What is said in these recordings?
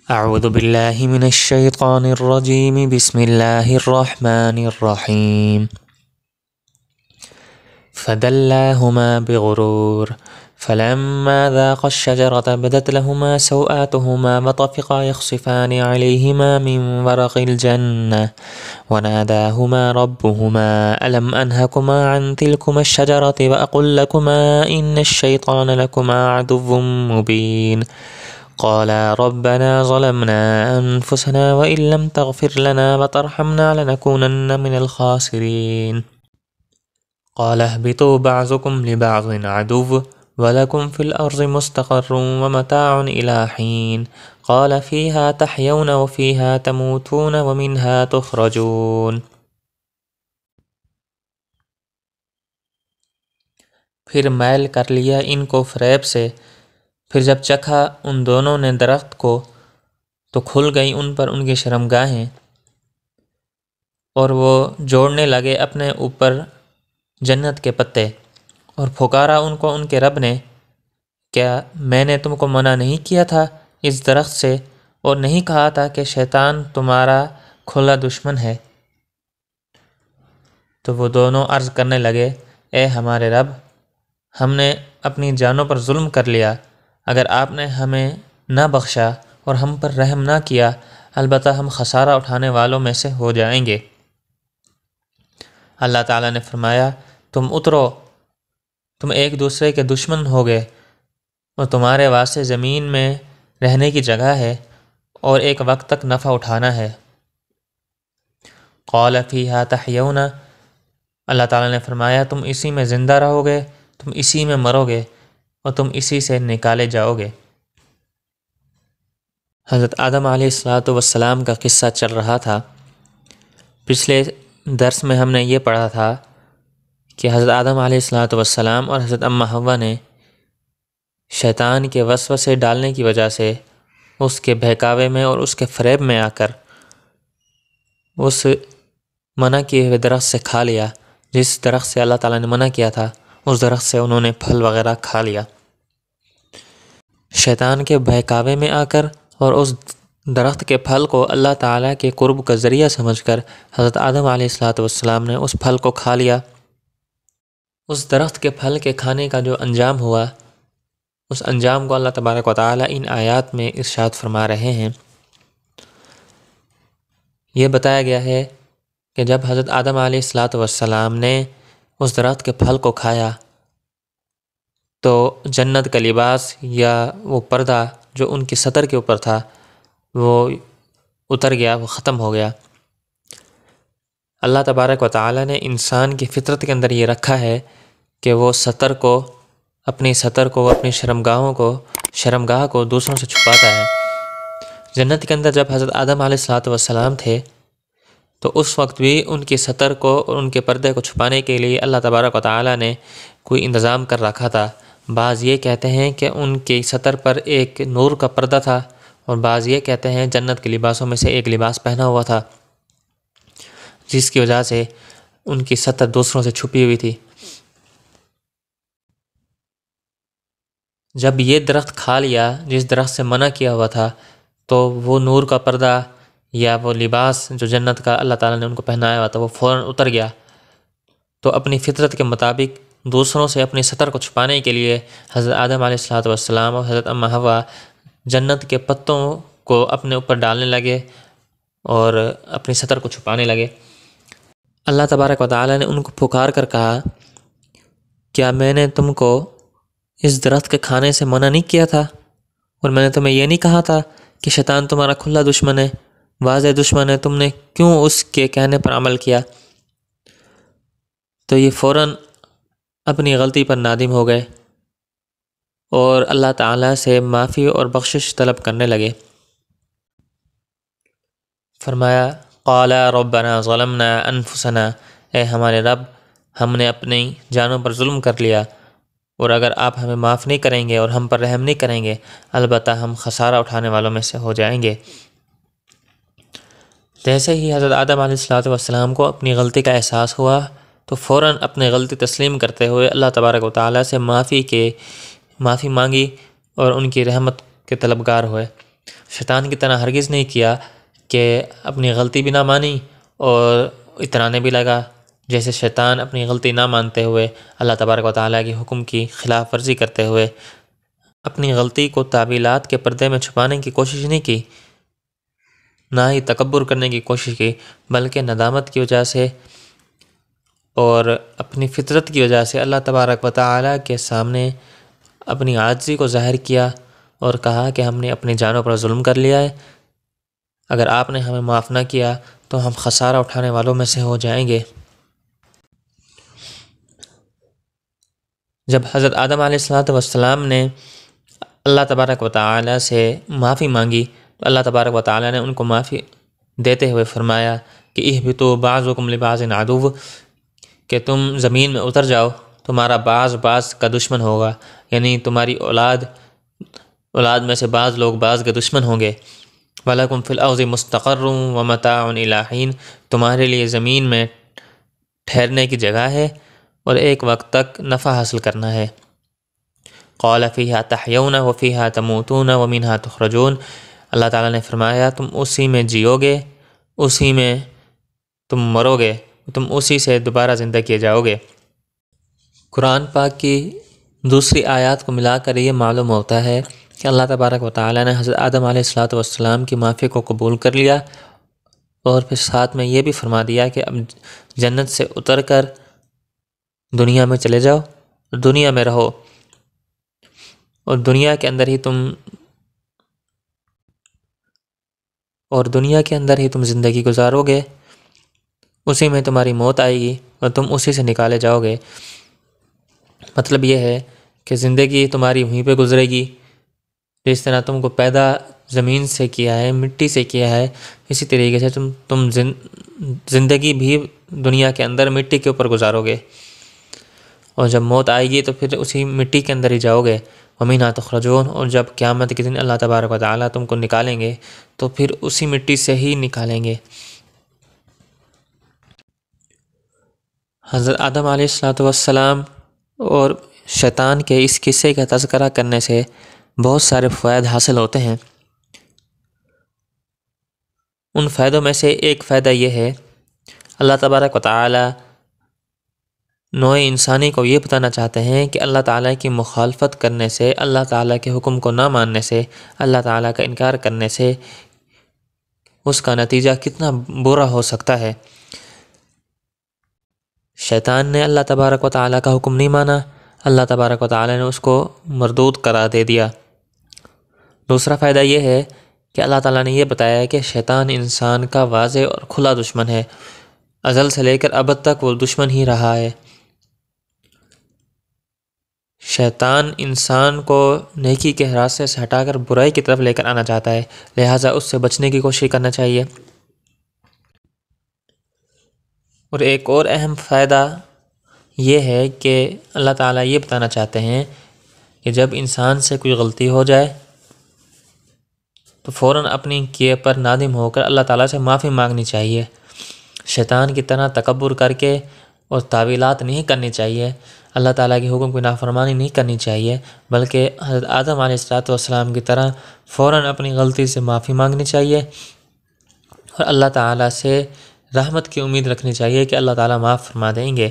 اعوذ باللہ من الشیطان الرجیم بسم اللہ الرحمن الرحیم فدلاهما بغرور فلما ذاقا الشجرة بدت لهما سوآتهما وطفقا يخصفان عليهما من ورق الجنة وناداهما ربهما ألم أنهكما عن تلكما الشجرة وأقل لكما إن الشيطان لكما عدو مبين قالا ربنا ظلمنا أنفسنا وإن لم تغفر لنا وترحمنا لنكونن من الخاسرين قال اهبطوا بعضكم لبعض عدو ولكم في الأرض مستقر ومتاع إلى حين قال فيها تحيون وفيها تموتون ومنها تخرجون۔ پھر میل کر لیا ان کو فریب سے، پھر جب چکھا ان دونوں نے درخت کو تو کھل گئی ان پر ان کی شرمگاہیں، اور وہ جوڑنے لگے اپنے اوپر جنت کے پتے، اور پھکارا ان کو ان کے رب نے، کیا میں نے تم کو منع نہیں کیا تھا اس درخت سے، اور نہیں کہا تھا کہ شیطان تمہارا کھلا دشمن ہے؟ تو وہ دونوں عرض کرنے لگے، اے ہمارے رب، ہم نے اپنی جانوں پر ظلم کر لیا، اگر آپ نے ہمیں نہ بخشا اور ہم پر رحم نہ کیا، البتہ ہم خسارہ اٹھانے والوں میں سے ہو جائیں گے۔ اللہ تعالیٰ نے فرمایا، تم اترو، تم ایک دوسرے کے دشمن ہو گئے، اور تمہارے واسطے زمین میں رہنے کی جگہ ہے اور ایک وقت تک نفع اٹھانا ہے۔ قال فیہا تحیون، اللہ تعالیٰ نے فرمایا، تم اسی میں زندہ رہو گے، تم اسی میں مرو گے، اور تم اسی سے نکالے جاؤ گے۔ حضرت آدم علیہ السلام کا قصہ چل رہا تھا۔ پچھلے درس میں ہم نے یہ پڑھا تھا کہ حضرت آدم علیہ السلام اور حضرت اماں حوا نے شیطان کے وسوسے ڈالنے کی وجہ سے اس کے بہکاوے میں اور اس کے فریب میں آ کر اس منع کیے ہوئے درخت سے کھا لیا، جس درخت سے اللہ تعالیٰ نے منع کیا تھا، اس درخت سے انہوں نے پھل وغیرہ کھا لیا۔ شیطان کے بہکاوے میں آ کر اور اس درخت کے پھل کو اللہ تعالیٰ کے قرب کا ذریعہ سمجھ کر حضرت آدم علیہ السلام نے اس پھل کو کھا لیا۔ اس درخت کے پھل کے کھانے کا جو انجام ہوا، اس انجام کو اللہ تبارک و تعالیٰ ان آیات میں ارشاد فرما رہے ہیں۔ یہ بتایا گیا ہے کہ جب حضرت آدم علیہ السلام نے اس درخت کے پھل کو کھایا تو جنت کا لباس یا وہ پردہ جو ان کی سطر کے اوپر تھا وہ اتر گیا، وہ ختم ہو گیا۔ اللہ تبارک و تعالیٰ نے انسان کی فطرت کے اندر یہ رکھا ہے کہ وہ اپنی سطر کو، اپنی شرمگاہ کو دوسروں سے چھپاتا ہے۔ جنت کے اندر جب حضرت آدم علیہ السلام تھے تو اس وقت بھی ان کی سطر کو اور ان کے پردے کو چھپانے کے لیے اللہ تبارک و تعالیٰ نے کوئی انتظام کر رکھا تھا۔ بعض یہ کہتے ہیں کہ ان کی سطر پر ایک نور کا پردہ تھا، اور بعض یہ کہتے ہیں جنت کے لباسوں میں سے ایک لباس پہنا ہوا تھا، جس کی وجہ سے ان کی سطر دوسروں سے چھپی ہوئی تھی۔ جب یہ درخت کھا لیا جس درخت سے منع کیا ہوا تھا، تو وہ نور کا پردہ یا وہ لباس جو جنت کا اللہ تعالیٰ نے ان کو پہنایا ہوا تھا وہ فوراً اتر گیا۔ تو اپنی فطرت کے مطابق دوسروں سے اپنی سطر کو چھپانے کے لیے حضرت آدم علیہ السلام اور حضرت اماں حوا جنت کے پتوں کو اپنے اوپر ڈالنے لگے اور اپنی سطر کو چھپانے لگے۔ اللہ تبارک و تعالیٰ نے ان کو پکار کر کہا، کیا میں نے تم کو اس درخت کے کھانے سے منع نہیں کیا تھا، اور میں نے تمہیں یہ نہیں کہا تھا کہ شیطان تمہارا کھلا دشمن ہے، واضح دشمن ہے، تم نے کیوں اس کے کہنے پر عمل کیا؟ تو یہ فوراً اپنی غلطی پر نادم ہو گئے اور اللہ تعالیٰ سے معافی اور بخشش طلب کرنے لگے۔ فرمایا، قال ربنا ظلمنا انفسنا، اے ہمارے رب، ہم نے اپنی جانوں پر ظلم کر لیا، اور اگر آپ ہمیں معاف نہیں کریں گے اور ہم پر رحم نہیں کریں گے، البتہ ہم خسارہ اٹھانے والوں میں سے ہو جائیں گے۔ جیسے ہی حضرت آدم علیہ السلام کو اپنی غلطی کا احساس ہوا تو فوراً اپنی غلطی تسلیم کرتے ہوئے اللہ تبارک و تعالیٰ سے معافی مانگی اور ان کی رحمت کے طلبگار ہوئے۔ شیطان کی طرح ہرگز نہیں کیا کہ اپنی غلطی بھی نہ مانی اور اترانے بھی لگا، جیسے شیطان اپنی غلطی نہ مانتے ہوئے اللہ تبارک و تعالیٰ کے حکم کی خلاف ورزی کرتے ہوئے اپنی غلطی کو تعویلات کے پردے میں چھپانے کی کوشش نہیں کی، نہ ہی تکبر کرنے کی کوشش کی، بلکہ ندامت کی وجہ سے اور اپنی فطرت کی وجہ سے اللہ تبارک و تعالیٰ کے سامنے اپنی عاجزی کو ظاہر کیا اور کہا کہ ہم نے اپنی جانوں پر ظلم کر لیا ہے، اگر آپ نے ہمیں معاف نہ کیا تو ہم خسارہ اٹھانے والوں میں سے ہو جائیں گے۔ جب حضرت آدم علیہ السلام نے اللہ تبارک و تعالیٰ سے معافی مانگی تو اللہ تبارک و تعالیٰ نے ان کو معافی دیتے ہوئے فرمایا کہ اہبطوا بعضکم لبعض عدو، کہ تم زمین میں اتر جاؤ، تمہارا بعض کا دشمن ہوگا، یعنی تمہاری اولاد میں سے بعض لوگ بعض کے دشمن ہوں گے۔ وَلَكُمْ فِي الْأَرْضِ مُسْتَقَرٌّ وَمَتَاعٌ إِلَىٰ حِينٍ، تمہارے لیے زمین میں ٹھہرنے کی جگہ ہے اور ایک وقت تک نفع حاصل کرنا ہے۔ قَالَ فِيهَا تَحْيَوْنَ وَفِيهَا تَمُوتُونَ وَمِنْهَا تُخْرَجُونَ، اللہ تعالیٰ نے فرمایا تم اسی میں جیو گے، اسی میں تم مرو گے، تم اسی سے دوبارہ زندہ کیے جاؤ گے۔ قرآن پاک کی دوسری آیات کو ملا کر یہ معلوم ہوتا ہے کہ اللہ تبارک و تعالیٰ نے حضرت آدم علیہ السلام کی معافی کو قبول کر لیا اور پھر ساتھ میں یہ بھی فرما دیا کہ اب جنت سے اتر کر دنیا میں چلے جاؤ، دنیا میں رہو اور دنیا کے اندر ہی تم زندگی گزارو گے، اسی میں تمہاری موت آئے گی اور تم اسی سے نکالے جاؤ گے۔ مطلب یہ ہے کہ زندگی تمہاری وہیں پہ گزرے گی، جس طرح تم کو پیدا زمین سے کیا ہے، مٹی سے کیا ہے، اسی طریقے سے تم زندگی بھی دنیا کے اندر مٹی کے اوپر گزارو گے، اور جب موت آئے گی تو پھر اسی مٹی کے اندر ہی جاؤ گے۔ وَمِنْهَا تُخْرَجُونَ، اور جب قیامت کے دن اللہ تبارک و تعالیٰ تم کو نکالیں گے تو پھر اسی مٹی سے ہی نکالیں گے۔ حضرت آدم علیہ السلام اور شیطان کے اس قصے کا تذکرہ کرنے سے بہت سارے فوائد حاصل ہوتے ہیں۔ ان فائدوں میں سے ایک فائدہ یہ ہے، اللہ تبارک و تعالیٰ نوع انسانی کو یہ بتانا چاہتے ہیں کہ اللہ تعالیٰ کی مخالفت کرنے سے، اللہ تعالیٰ کے حکم کو نہ ماننے سے، اللہ تعالیٰ کا انکار کرنے سے اس کا نتیجہ کتنا برا ہو سکتا ہے۔ شیطان نے اللہ تبارک و تعالیٰ کا حکم نہیں مانا، اللہ تبارک و تعالیٰ نے اس کو مردود قرار دے دیا۔ دوسرا فائدہ یہ ہے کہ اللہ تعالیٰ نے یہ بتایا کہ شیطان انسان کا واضح اور کھلا دشمن ہے، ازل سے لے کر ابد تک وہ دشمن ہی رہا ہے۔ شیطان انسان کو نیکی کے راستے سے ہٹا کر برائی کی طرف لے کر آنا چاہتا ہے، لہٰذا اس سے بچنے کی کوشش کرنا چاہیے۔ اور ایک اور اہم فائدہ یہ ہے کہ اللہ تعالیٰ یہ بتانا چاہتے ہیں کہ جب انسان سے کوئی غلطی ہو جائے تو فوراً اپنی کیے پر نادم ہو کر اللہ تعالیٰ سے معافی مانگنی چاہیے، شیطان کی طرح تکبر کر کے اور تعویلات نہیں کرنی چاہیے، اللہ تعالیٰ کے حکم کی نافرمانی نہیں کرنی چاہیے، بلکہ حضرت آدم علیہ السلام کی طرح فوراً اپنی غلطی سے معافی مانگنی چاہیے اور اللہ تعالیٰ سے رحمت کی امید رکھنی چاہیے کہ اللہ تعالیٰ معاف فرما دیں گے،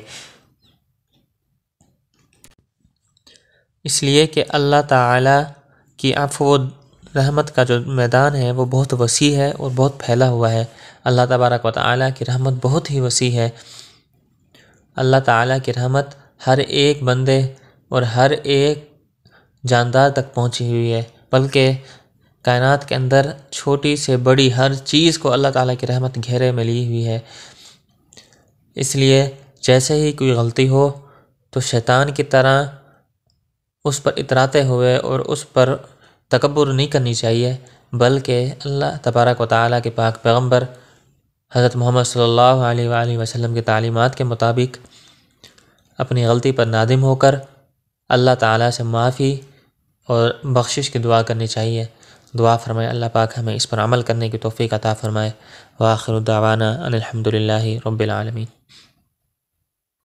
اس لیے کہ اللہ تعالیٰ کی عفو و رحمت کا جو میدان ہے وہ بہت وسیع ہے اور بہت پھیلا ہوا ہے۔ اللہ تبارک و تعالیٰ کی رحمت بہت ہی وسیع ہے، اللہ تعالیٰ کی رحمت ہر ایک بندے اور ہر ایک جاندار تک پہنچی ہوئی ہے، بلکہ کائنات کے اندر چھوٹی سے بڑی ہر چیز کو اللہ تعالیٰ کی رحمت گھیرے میں لی ہوئی ہے۔ اس لیے جیسے ہی کوئی غلطی ہو تو شیطان کی طرح اس پر اتراتے ہوئے اور اس پر تکبر نہیں کرنی چاہیے، بلکہ اللہ تبارک و تعالیٰ کے پاک پیغمبر حضرت محمد صلی اللہ علیہ وآلہ وسلم کی تعلیمات کے مطابق اپنی غلطی پر نادم ہو کر اللہ تعالیٰ سے معافی اور بخشش کی دعا کرنی چاہیے۔ دعا فرمائے اللہ پاک ہمیں اس پر عمل کرنے کی توفیق عطا فرمائے۔ وآخر دعوانا ان الحمد للہ رب العالمین۔